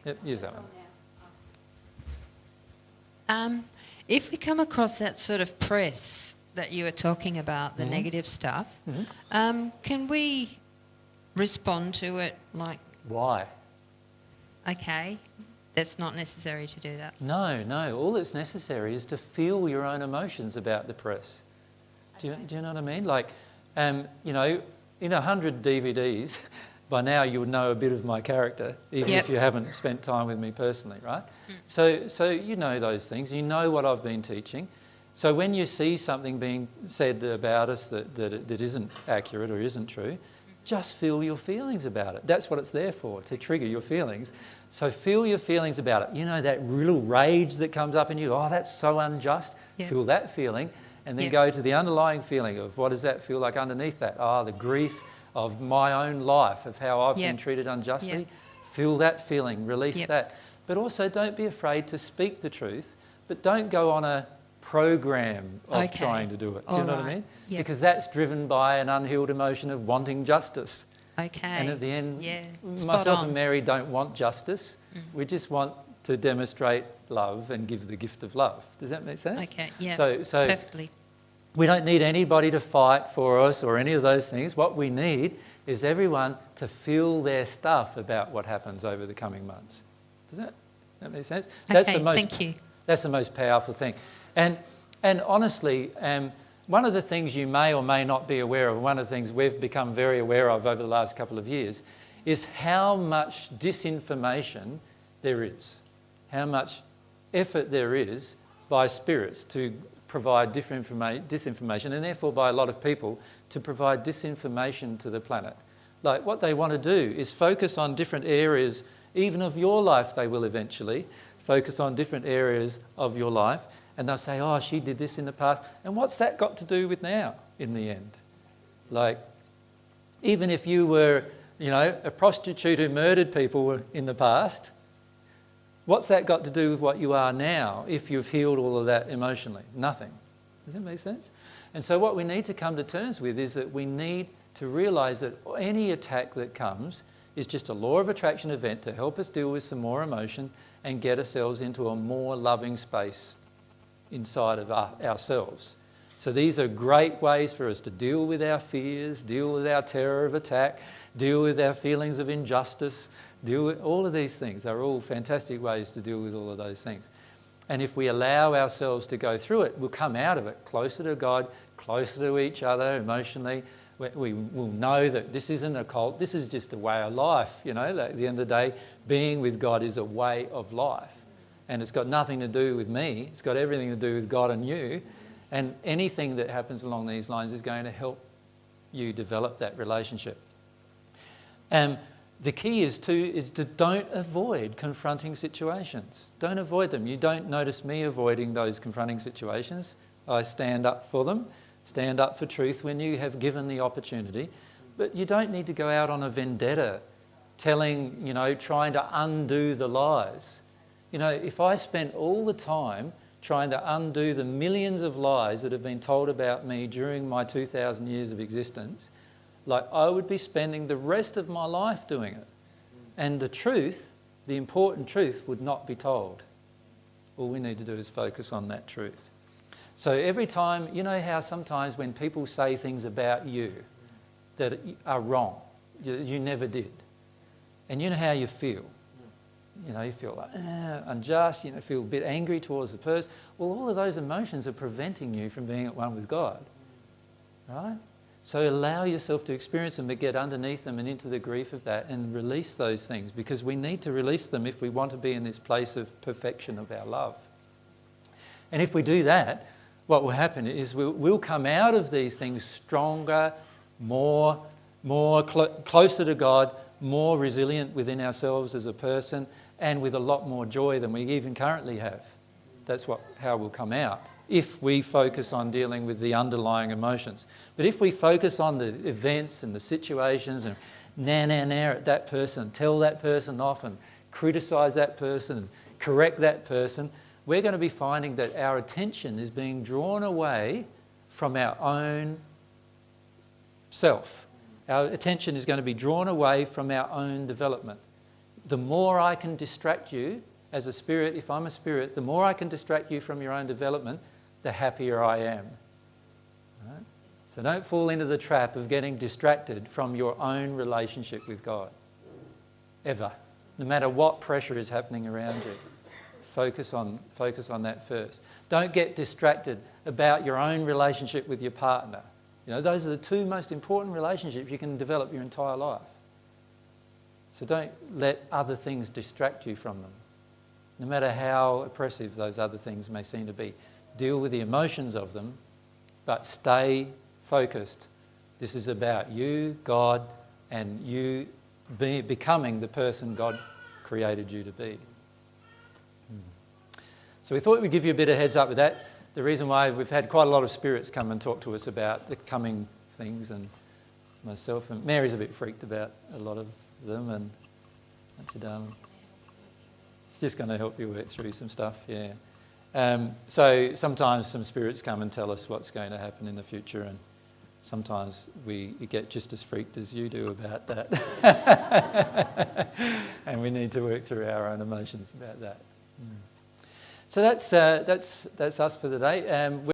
Yep, use that one. If we come across that sort of press that you were talking about, the negative stuff, can we respond to it like, Why? okay, that's not necessary to do that? No. All that's necessary is to feel your own emotions about the press. Do you know what I mean? Like, you know, in 100 DVDs, by now you would know a bit of my character, even if you haven't spent time with me personally, right? So you know those things. You know what I've been teaching. So when you see something being said about us that isn't accurate or isn't true, just feel your feelings about it. That's what it's there for, to trigger your feelings. So feel your feelings about it. You know, that little rage that comes up in you, oh, that's so unjust. Feel that feeling, and then go to the underlying feeling of what does that feel like underneath that? Oh, the grief of my own life, of how I've been treated unjustly. Feel that feeling, release that. But also don't be afraid to speak the truth, but don't go on a program of trying to do it. Do you know what I mean? Because that's driven by an unhealed emotion of wanting justice. And at the end, myself and Mary don't want justice. We just want to demonstrate love and give the gift of love. Does that make sense? Okay, yeah, so perfectly. We don't need anybody to fight for us or any of those things. What we need is everyone to feel their stuff about what happens over the coming months. Does that make sense? Thank you. That's the most powerful thing. And honestly, one of the things you may or may not be aware of, one of the things we've become very aware of over the last couple of years, is how much disinformation there is, how much effort there is by spirits to provide disinformation, and therefore by a lot of people to provide disinformation to the planet. Like, what they want to do is focus on different areas, even of your life they will eventually, focus on different areas of your life, and they'll say, oh, she did this in the past. And what's that got to do with now, in the end? Like, even if you were, you know, a prostitute who murdered people in the past, what's that got to do with what you are now if you've healed all of that emotionally? Nothing. Does that make sense? And so what we need to come to terms with is that we need to realise that any attack that comes is just a law of attraction event to help us deal with some more emotion and get ourselves into a more loving space inside of ourselves. So these are great ways for us to deal with our fears, deal with our terror of attack, deal with our feelings of injustice, deal with all of these things. They're all fantastic ways to deal with all of those things. And if we allow ourselves to go through it, we'll come out of it closer to God, closer to each other emotionally. We will know that this isn't a cult, this is just a way of life. You know, at the end of the day, being with God is a way of life. And it's got nothing to do with me, it's got everything to do with God and you. And anything that happens along these lines is going to help you develop that relationship. And the key is to don't avoid confronting situations. Don't avoid them. You don't notice me avoiding those confronting situations. I stand up for them, stand up for truth when you have given the opportunity. But you don't need to go out on a vendetta telling, you know, trying to undo the lies. You know, if I spent all the time trying to undo the millions of lies that have been told about me during my 2,000 years of existence, like, I would be spending the rest of my life doing it. And the truth, the important truth, would not be told. All we need to do is focus on that truth. So every time, you know how sometimes when people say things about you that are wrong, you never did. And you know how you feel. You know, you feel like unjust, you know, feel a bit angry towards the person. Well, all of those emotions are preventing you from being at one with God, right? So allow yourself to experience them, but get underneath them and into the grief of that and release those things, because we need to release them if we want to be in this place of perfection of our love. And if we do that, what will happen is we'll come out of these things stronger, closer to God, more resilient within ourselves as a person, and with a lot more joy than we even currently have. That's how we'll come out, if we focus on dealing with the underlying emotions. But if we focus on the events and the situations and at that person, tell that person off and criticise that person and correct that person, we're going to be finding that our attention is being drawn away from our own self. Our attention is going to be drawn away from our own development. the more I can distract you as a spirit, if I'm a spirit, the more I can distract you from your own development, the happier I am. Right? So don't fall into the trap of getting distracted from your own relationship with God. Ever. No matter what pressure is happening around you. Focus on that first. Don't get distracted about your own relationship with your partner. You know, those are the two most important relationships you can develop your entire life. So don't let other things distract you from them, no matter how oppressive those other things may seem to be. Deal with the emotions of them, but stay focused. This is about you, God, and you becoming the person God created you to be. So we thought we'd give you a bit of heads up with that. The reason why we've had quite a lot of spirits come and talk to us about the coming things, and myself and Mary's a bit freaked about a lot of them, and it's just going to help you work through some stuff, yeah. So sometimes some spirits come and tell us what's going to happen in the future, and sometimes we get just as freaked as you do about that. And we need to work through our own emotions about that. So that's us for the day.